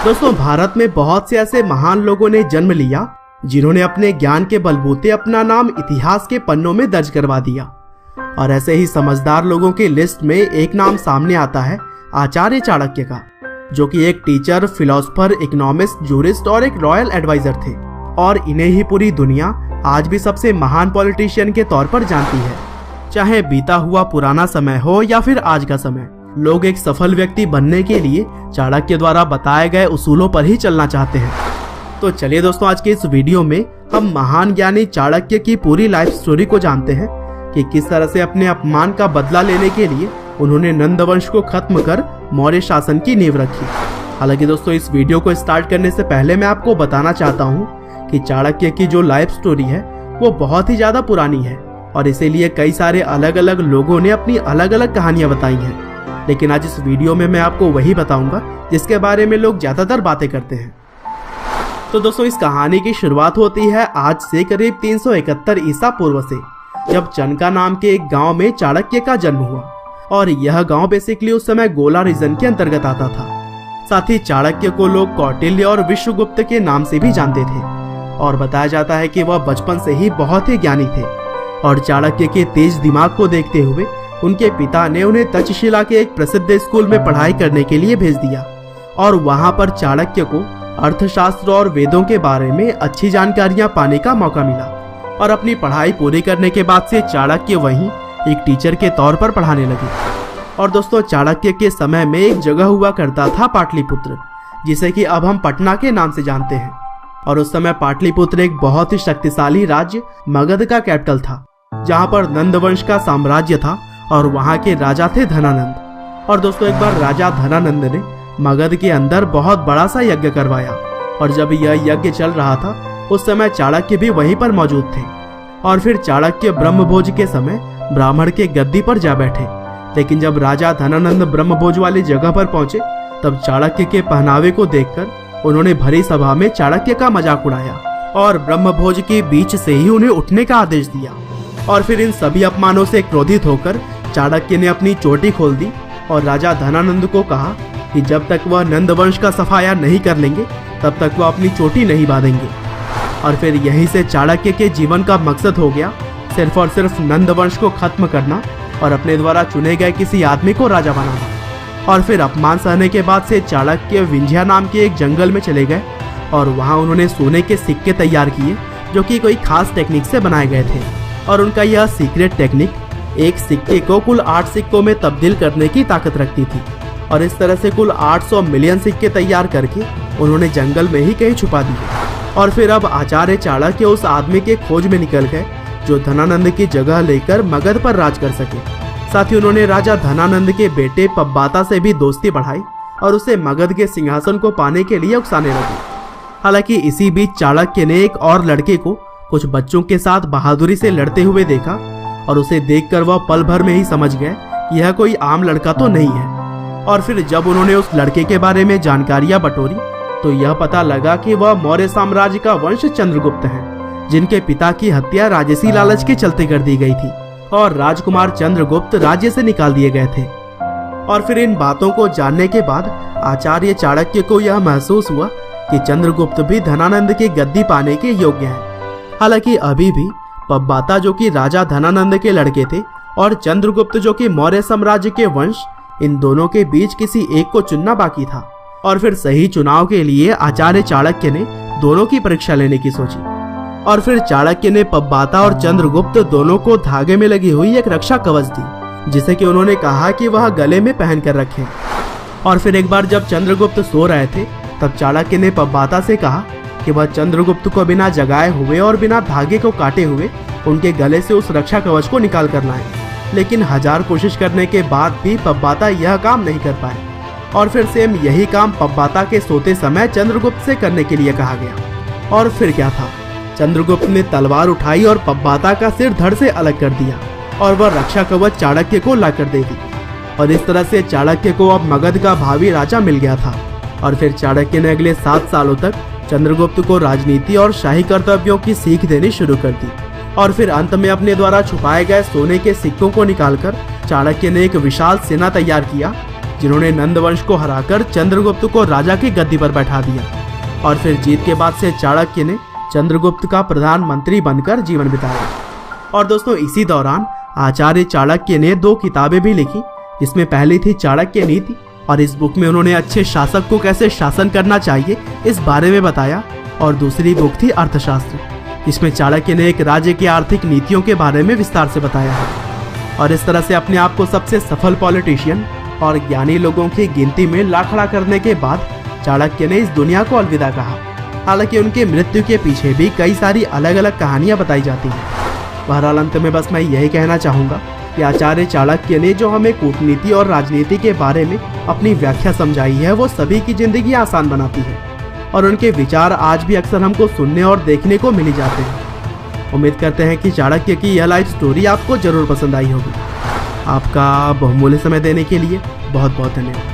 दोस्तों, भारत में बहुत से ऐसे महान लोगों ने जन्म लिया जिन्होंने अपने ज्ञान के बलबूते अपना नाम इतिहास के पन्नों में दर्ज करवा दिया। और ऐसे ही समझदार लोगों की लिस्ट में एक नाम सामने आता है आचार्य चाणक्य का, जो कि एक टीचर, फिलोसोफर, इकोनॉमिस्ट, जूरिस्ट और एक रॉयल एडवाइजर थे। और इन्हें ही पूरी दुनिया आज भी सबसे महान पॉलिटिशियन के तौर पर जानती है। चाहे बीता हुआ पुराना समय हो या फिर आज का समय, लोग एक सफल व्यक्ति बनने के लिए चाणक्य द्वारा बताए गए उसूलों पर ही चलना चाहते हैं। तो चलिए दोस्तों, आज के इस वीडियो में हम महान ज्ञानी चाणक्य की पूरी लाइफ स्टोरी को जानते हैं कि किस तरह से अपने अपमान का बदला लेने के लिए उन्होंने नंद वंश को खत्म कर मौर्य शासन की नींव रखी। हालांकि दोस्तों, इस वीडियो को स्टार्ट करने से पहले मैं आपको बताना चाहता हूँ कि चाणक्य की जो लाइफ स्टोरी है वो बहुत ही ज्यादा पुरानी है और इसीलिए कई सारे अलग अलग लोगों ने अपनी अलग अलग कहानियां बताई हैं। लेकिन आज इस वीडियो में मैं आपको वही बताऊंगा जिसके बारे में लोग ज्यादातर बातें करते हैं। तो दोस्तों, इस कहानी की शुरुआत होती है आज से करीब 371 ईसा पूर्व से, जब चनका नाम के एक गांव में चाणक्य का जन्म हुआ। और यह गांव बेसिकली उस समय गोला रीजन के अंतर्गत आता था। साथ ही चाणक्य को लोग कौटिल्य और विश्वगुप्त के नाम से भी जानते थे और बताया जाता है कि वह बचपन से ही बहुत ही ज्ञानी थे। और चाणक्य के तेज दिमाग को देखते हुए उनके पिता ने उन्हें तक्षशिला के एक प्रसिद्ध स्कूल में पढ़ाई करने के लिए भेज दिया। और वहां पर चाणक्य को अर्थशास्त्र और वेदों के बारे में अच्छी जानकारियां पाने का मौका मिला। और अपनी पढ़ाई पूरी करने के बाद से चाणक्य वहीं एक टीचर के तौर पर पढ़ाने लगे। और दोस्तों, चाणक्य के समय में एक जगह हुआ करता था पाटलिपुत्र, जिसे कि अब हम पटना के नाम से जानते हैं। और उस समय पाटलिपुत्र एक बहुत ही शक्तिशाली राज्य मगध का कैपिटल था, जहाँ पर नंद वंश का साम्राज्य था और वहाँ के राजा थे धनानंद। और दोस्तों, एक बार राजा धनानंद ने मगध के अंदर बहुत बड़ा सा यज्ञ करवाया। और जब यह यज्ञ चल रहा था उस समय चाणक्य भी वहीं पर मौजूद थे। और फिर चाणक्य ब्रह्मभोज के समय ब्राह्मण के गद्दी पर जा बैठे। लेकिन जब राजा धनानंद ब्रह्मभोज वाली जगह पर पहुंचे तब चाणक्य के पहनावे को देखकर उन्होंने भरी सभा में चाणक्य का मजाक उड़ाया और ब्रह्मभोज के बीच से ही उन्हें उठने का आदेश दिया। और फिर इन सभी अपमानों से क्रोधित होकर चाणक्य ने अपनी चोटी खोल दी और राजा धनानंद को कहा कि जब तक वह नंद वंश का सफाया नहीं कर लेंगे तब तक वह अपनी चोटी नहीं बांधेंगे। और फिर यहीं से चाणक्य के जीवन का मकसद हो गया सिर्फ और सिर्फ नंद वंश को खत्म करना और अपने द्वारा चुने गए किसी आदमी को राजा बनाना। और फिर अपमान सहने के बाद से चाणक्य विंध्या नाम के एक जंगल में चले गए और वहां उन्होंने सोने के सिक्के तैयार किए, जो कि कोई खास टेक्निक से बनाए गए थे। और उनका यह सीक्रेट टेक्निक एक सिक्के को कुल 8 सिक्कों में तब्दील करने की ताकत रखती थी। और इस तरह से कुल 800 मिलियन सिक्के तैयार करके उन्होंने जंगल में ही कहीं छुपा दिए। और फिर अब आचार्य चाणक्य उस आदमी के खोज में निकल गए जो धनानंद की जगह लेकर मगध पर राज कर सके। साथ ही उन्होंने राजा धनानंद के बेटे पब्बाता से भी दोस्ती बढ़ाई और उसे मगध के सिंहासन को पाने के लिए उकसाने लगे। हालांकि इसी बीच चाणक्य ने एक और लड़के को कुछ बच्चों के साथ बहादुरी से लड़ते हुए देखा और उसे देखकर वह पल भर में ही समझ गए कि यह कोई आम लड़का तो नहीं है। और फिर जब उन्होंने उस लड़के के बारे में जानकारियां बटोरी तो यह पता लगा कि वह मौर्य साम्राज्य का वंश चंद्रगुप्त है, जिनके पिता की हत्या राजसी लालच के चलते कर दी गई थी और राजकुमार चंद्रगुप्त राज्य से निकाल दिए गए थे। और फिर इन बातों को जानने के बाद आचार्य चाणक्य को यह महसूस हुआ कि चंद्रगुप्त भी धनानंद की गद्दी पाने के योग्य है। हालांकि अभी भी पब्बाता, जो कि राजा धनानंद के लड़के थे, और चंद्रगुप्त, जो कि मौर्य साम्राज्य के वंश, इन दोनों के बीच किसी एक को चुनना बाकी था। और फिर सही चुनाव के लिए आचार्य चाणक्य ने दोनों की परीक्षा लेने की सोची। और फिर चाणक्य ने पब्बाता और चंद्रगुप्त दोनों को धागे में लगी हुई एक रक्षा कवच दी, जिसे कि उन्होंने कहा कि वह गले में पहन कर रखें। और फिर एक बार जब चंद्रगुप्त सो रहे थे तब चाणक्य ने पब्बाता से कहा कि वह चंद्रगुप्त को बिना जगाए हुए और बिना धागे को काटे हुए उनके गले से उस रक्षा कवच को निकाल कर लाए। लेकिन 1000 कोशिश करने के बाद भी पब्बाता यह काम नहीं कर पाए। और फिर सेम यही काम पब्बाता के सोते समय चंद्रगुप्त से करने के लिए कहा गया। और फिर क्या था, चंद्रगुप्त ने तलवार उठाई और पब्बाता का सिर धड़ से अलग कर दिया और वह रक्षा कवच चाणक्य को लाकर दे दी। और इस तरह से चाणक्य को अब मगध का भावी राजा मिल गया था। और फिर चाणक्य ने अगले 7 सालों तक चंद्रगुप्त को राजनीति और शाही कर्तव्यों की सीख देनी शुरू कर दी। और फिर अंत में अपने द्वारा छुपाए गए सोने के सिक्कों को निकालकर चाणक्य ने एक विशाल सेना तैयार किया, जिन्होंने नंद वंश को हराकर चंद्रगुप्त को राजा की गद्दी पर बैठा दिया। और फिर जीत के बाद से चाणक्य ने चंद्रगुप्त का प्रधानमंत्री बनकर जीवन बिताया। और दोस्तों, इसी दौरान आचार्य चाणक्य ने 2 किताबें भी लिखी, जिसमें पहली थी चाणक्य नीति, और इस बुक में उन्होंने अच्छे शासक को कैसे शासन करना चाहिए इस बारे में बताया। और दूसरी बुक थी अर्थशास्त्र, जिसमें चाणक्य ने एक राज्य की आर्थिक नीतियों के बारे में विस्तार से बताया है। और इस तरह से अपने आप को सबसे सफल पॉलिटिशियन और ज्ञानी लोगों की गिनती में ला खड़ा करने के बाद चाणक्य ने इस दुनिया को अलविदा कहा। हालांकि उनके मृत्यु के पीछे भी कई सारी अलग अलग कहानियां बताई जाती हैं। बहरहाल अंत में बस मैं यही कहना चाहूँगा कि आचार्य चाणक्य ने जो हमें कूटनीति और राजनीति के बारे में अपनी व्याख्या समझाई है, वो सभी की जिंदगी आसान बनाती है। और उनके विचार आज भी अक्सर हमको सुनने और देखने को मिल जाते हैं। उम्मीद करते हैं कि चाणक्य की यह लाइफ स्टोरी आपको जरूर पसंद आई होगी। आपका बहुमूल्य समय देने के लिए बहुत बहुत धन्यवाद।